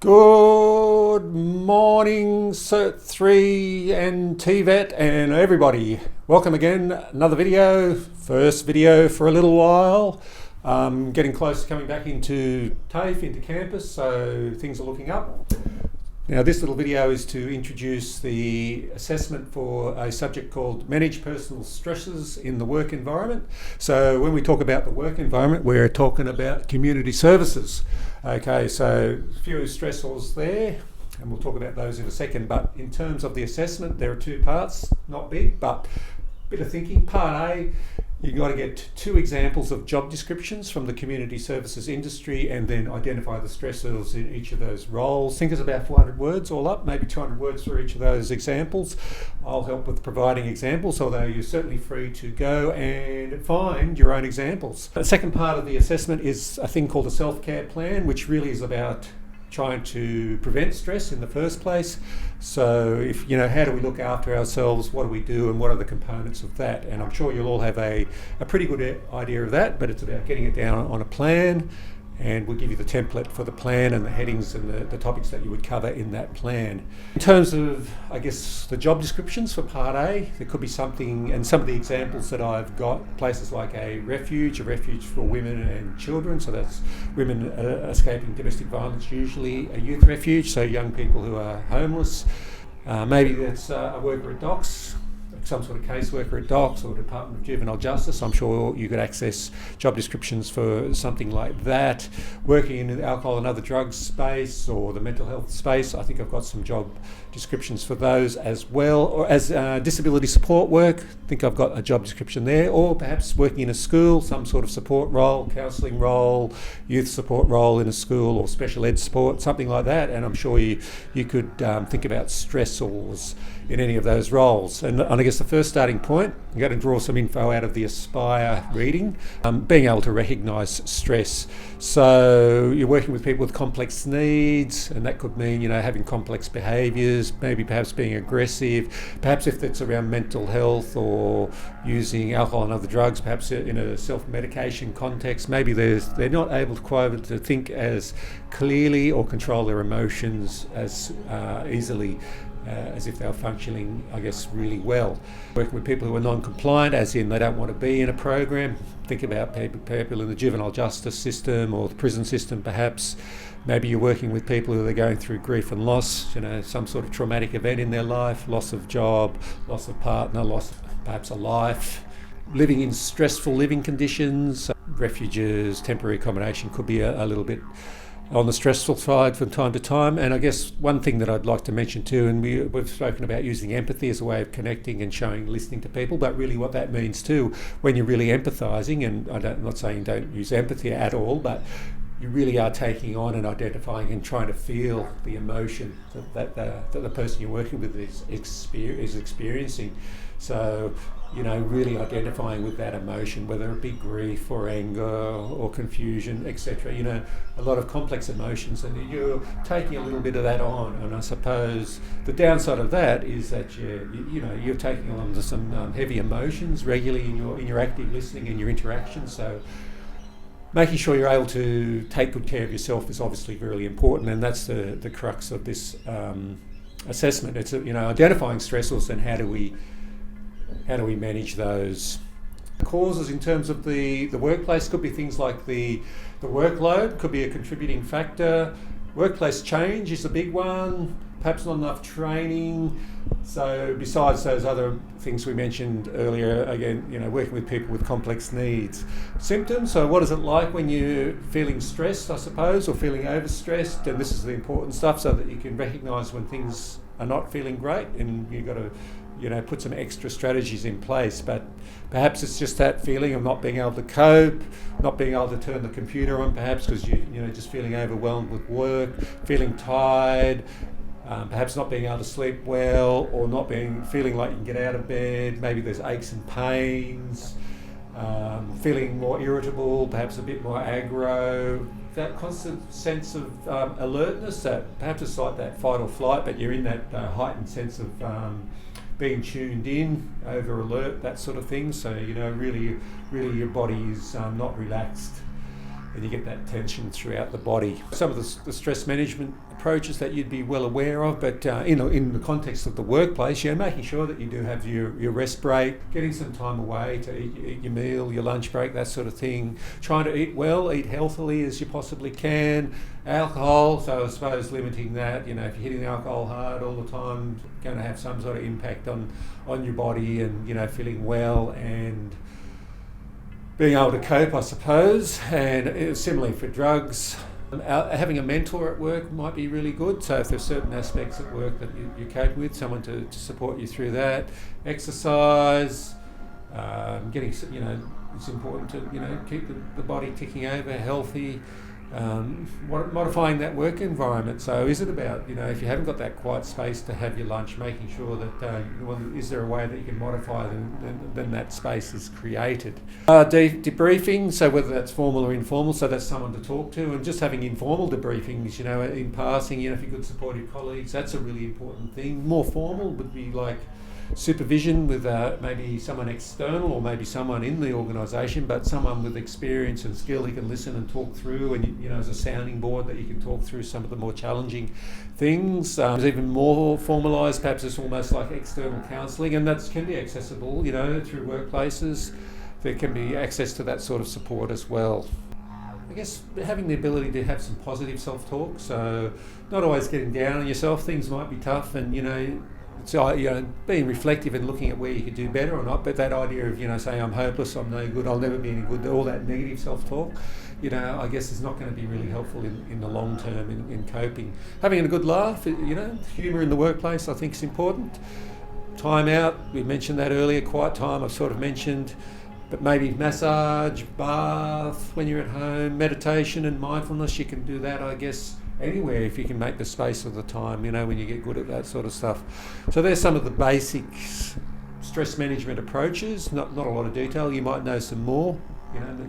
Good morning, Cert 3 and TVET and everybody. Welcome again, another video, first video for a little while. Getting close to coming back into TAFE, into campus, so things are looking up. Now this little video is to introduce the assessment for a subject called Manage Personal Stresses in the Work Environment. So when we talk about the work environment, we're talking about community services. Okay, so a few stressors there, and we'll talk about those in a second, but in terms of the assessment, there are two parts, not big, but a bit of thinking. Part A, you've got to get two examples of job descriptions from the community services industry and then identify the stressors in each of those roles. Think it's about 400 words all up, maybe 200 words for each of those examples. I'll help with providing examples, although you're certainly free to go and find your own examples. The second part of the assessment is a thing called a self-care plan, which really is about trying to prevent stress in the first place. So if how do we look after ourselves, what do we do, and what are the components of that? And I'm sure you'll all have a pretty good idea of that, but it's about getting it down on a plan, and we'll give you the template for the plan and the headings and the topics that you would cover in that plan. In terms of, I guess, the job descriptions for Part A, there could be something, and some of the examples that I've got, places like a refuge for women and children, so that's women escaping domestic violence, usually a youth refuge, so young people who are homeless. Maybe that's a worker at docks, some sort of caseworker at docks or Department of Juvenile Justice. I'm sure you could access job descriptions for something like that. Working in the alcohol and other drugs space or the mental health space, I think I've got some job descriptions for those as well. Or as disability support work, I think I've got a job description there. Or perhaps working in a school, some sort of support role, counselling role, youth support role in a school, or special ed support, something like that. And I'm sure you could think about stressors in any of those roles. And I guess the first starting point, you've got to draw some info out of the Aspire reading, being able to recognise stress. So you're working with people with complex needs, and that could mean having complex behaviours, maybe perhaps being aggressive, perhaps if it's around mental health or using alcohol and other drugs, perhaps in a self-medication context, maybe they're not able to think as clearly or control their emotions as easily as if they were functioning, I guess, really well. Working with people who are non-compliant, as in they don't want to be in a program. Think about people in the juvenile justice system or the prison system perhaps. Maybe you're working with people who are going through grief and loss, some sort of traumatic event in their life, loss of job, loss of partner, loss of perhaps a life, living in stressful living conditions. Refuges, temporary accommodation could be a little bit on the stressful side from time to time. And I guess one thing that I'd like to mention too, and we've spoken about using empathy as a way of connecting and listening to people, but really what that means too, when you're really empathising, and I'm not saying don't use empathy at all, but you really are taking on and identifying and trying to feel the emotion that the person you're working with is experiencing. So, really identifying with that emotion, whether it be grief or anger or confusion, etc. A lot of complex emotions, and you're taking a little bit of that on. And I suppose the downside of that is that you're taking on to some heavy emotions regularly in your active listening and your interaction. So making sure you're able to take good care of yourself is obviously really important, and that's the crux of this assessment. It's identifying stressors and how do we manage those. Causes in terms of the workplace could be things like the workload could be a contributing factor. Workplace change is a big one, perhaps not enough training. So besides those other things we mentioned earlier, again, working with people with complex needs. Symptoms, so what is it like when you're feeling stressed, I suppose, or feeling overstressed? And this is the important stuff, so that you can recognise when things are not feeling great, and you've got to put some extra strategies in place. But perhaps it's just that feeling of not being able to cope, not being able to turn the computer on, perhaps because you're just feeling overwhelmed with work, feeling tired, perhaps not being able to sleep well, or feeling like you can get out of bed. Maybe there's aches and pains, feeling more irritable, perhaps a bit more aggro. That constant sense of alertness, that perhaps it's like that fight or flight, but you're in that heightened sense of being tuned in, over alert, that sort of thing. So really your body is not relaxed, and you get that tension throughout the body. Some of the stress management approaches that you'd be well aware of, but in the context of the workplace, making sure that you do have your rest break, getting some time away to eat your meal, your lunch break, that sort of thing, trying to eat well, eat healthily as you possibly can, alcohol, so I suppose limiting that, if you're hitting the alcohol hard all the time, going to have some sort of impact on your body and, feeling well and being able to cope, I suppose. And similarly for drugs, having a mentor at work might be really good. So if there's certain aspects at work that you cope with, someone to support you through that. Exercise, getting, it's important to, keep the body ticking over, healthy. Modifying that work environment. So is it about, if you haven't got that quiet space to have your lunch, making sure that, is there a way that you can modify then that space is created. Debriefing, so whether that's formal or informal, so that's someone to talk to, and just having informal debriefings, in passing, if you've got supportive colleagues, that's a really important thing. More formal would be like supervision with maybe someone external or maybe someone in the organisation, but someone with experience and skill who can listen and talk through, and as a sounding board that you can talk through some of the more challenging things. There's even more formalised, perhaps it's almost like external counselling, and that can be accessible, through workplaces. There can be access to that sort of support as well. I guess having the ability to have some positive self-talk, so not always getting down on yourself. Things might be tough, and so, being reflective and looking at where you could do better or not, but that idea of, saying I'm hopeless, I'm no good, I'll never be any good, all that negative self-talk, I guess is not going to be really helpful in the long term in coping. Having a good laugh, humour in the workplace I think is important. Time out, we mentioned that earlier, quiet time I've sort of mentioned, but maybe massage, bath, when you're at home, meditation and mindfulness, you can do that, I guess, anywhere if you can make the space of the time, when you get good at that sort of stuff. So there's some of the basic stress management approaches, not a lot of detail. You might know some more,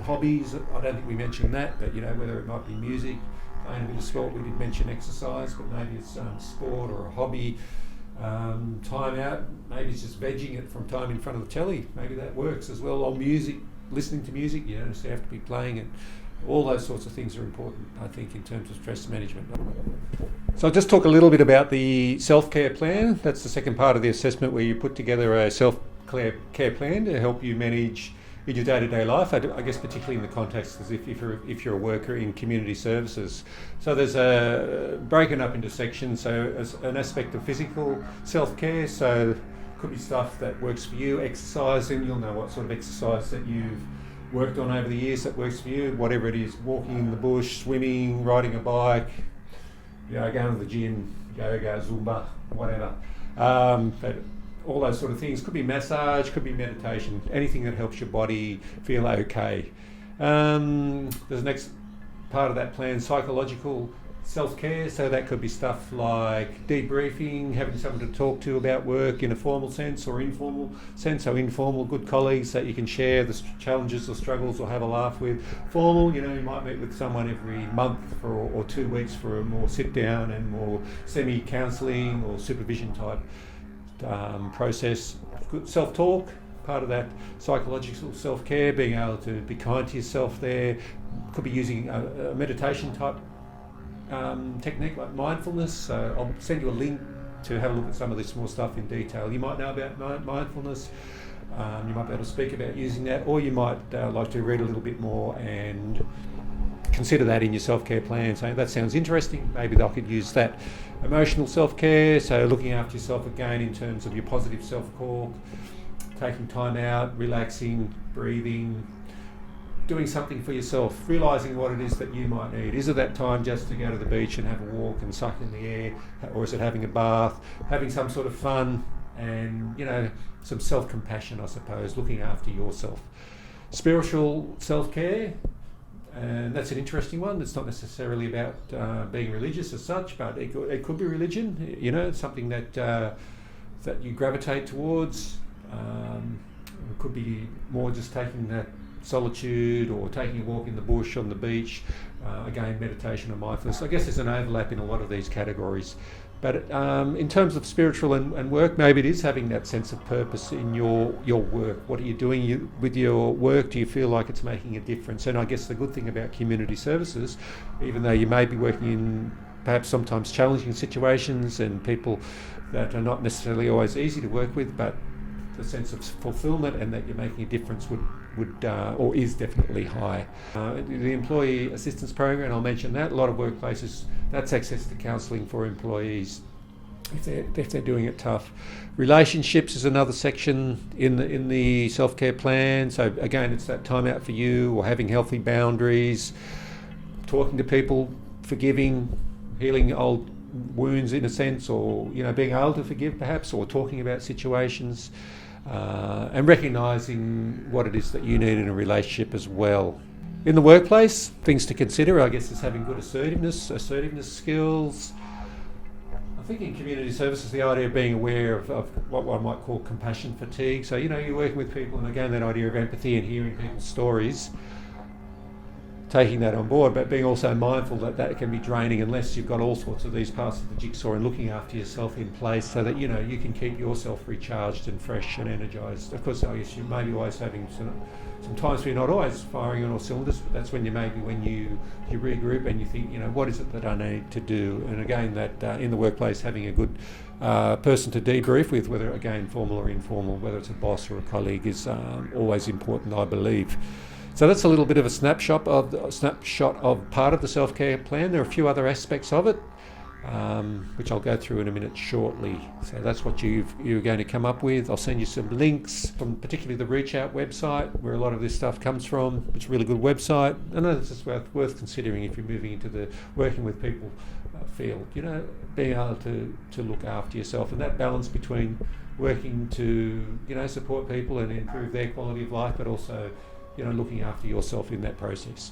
hobbies, I don't think we mentioned that, but whether it might be music, playing a bit of sport, we did mention exercise, but maybe it's sport or a hobby. Time out, maybe it's just vegging it from time in front of the telly, maybe that works as well. Or music, listening to music, you don't necessarily have to be playing it. All those sorts of things are important, I think, in terms of stress management. So I'll just talk a little bit about the self-care plan. That's the second part of the assessment, where you put together a self-care plan to help you manage in your day-to-day life, I guess particularly in the context as if you're a worker in community services. So there's broken up into sections, so as an aspect of physical self-care, so could be stuff that works for you, exercising, you'll know what sort of exercise that you've worked on over the years that works for you, whatever it is, walking in the bush, swimming, riding a bike, going to the gym, yoga, Zumba, whatever. But all those sort of things. Could be massage, could be meditation, anything that helps your body feel okay. There's the next part of that plan, psychological self-care, so that could be stuff like debriefing, having someone to talk to about work in a formal sense or informal sense. So informal, good colleagues that you can share the challenges or struggles or have a laugh with. Formal, you might meet with someone every month or 2 weeks for a more sit-down and more semi-counselling or supervision type process. Good self-talk, part of that psychological self-care, being able to be kind to yourself there. Could be using a meditation type technique like mindfulness. I'll send you a link to have a look at some of this more stuff in detail. You might know about mindfulness, you might be able to speak about using that, or you might like to read a little bit more and consider that in your self-care plan, saying that sounds interesting, maybe I could use that. Emotional self-care, so looking after yourself again in terms of your positive self-talk, taking time out, relaxing, breathing, doing something for yourself, realising what it is that you might need. Is it that time just to go to the beach and have a walk and suck in the air, or is it having a bath, having some sort of fun and, some self-compassion, I suppose, looking after yourself. Spiritual self-care, and that's an interesting one. It's not necessarily about being religious as such, but it could be religion. It's something that that you gravitate towards. It could be more just taking that solitude or taking a walk in the bush, on the beach. Again, meditation and mindfulness. I guess there's an overlap in a lot of these categories. But in terms of spiritual and work, maybe it is having that sense of purpose in your work. What are you doing with your work? Do you feel like it's making a difference? And I guess the good thing about community services, even though you may be working in perhaps sometimes challenging situations and people that are not necessarily always easy to work with, but the sense of fulfillment and that you're making a difference would or is definitely high. The employee assistance program, I'll mention that. A lot of workplaces, that's access to counselling for employees if they're doing it tough. Relationships is another section in the self-care plan. So again, it's that time out for you, or having healthy boundaries, talking to people, forgiving, healing old wounds in a sense, or being able to forgive perhaps, or talking about situations, and recognising what it is that you need in a relationship as well. In the workplace, things to consider, I guess, is having good assertiveness skills. I think in community services, the idea of being aware of what one might call compassion fatigue. So, you're working with people, and again, that idea of empathy and hearing people's stories, taking that on board, but being also mindful that can be draining unless you've got all sorts of these parts of the jigsaw and looking after yourself in place, so that you can keep yourself recharged and fresh and energised. Of course, I guess you may be always having some times where you're not always firing on all cylinders, but that's when you regroup and you think, what is it that I need to do? And again, that in the workplace, having a good person to debrief with, whether again formal or informal, whether it's a boss or a colleague, is always important, I believe. So that's a little bit of a snapshot of part of the self-care plan. There are a few other aspects of it, which I'll go through in a minute shortly. So that's what you're going to come up with. I'll send you some links from particularly the Reach Out website, where a lot of this stuff comes from. It's a really good website. I know this is worth considering if you're moving into the working with people field. Being able to look after yourself, and that balance between working to support people and improve their quality of life, but also looking after yourself in that process.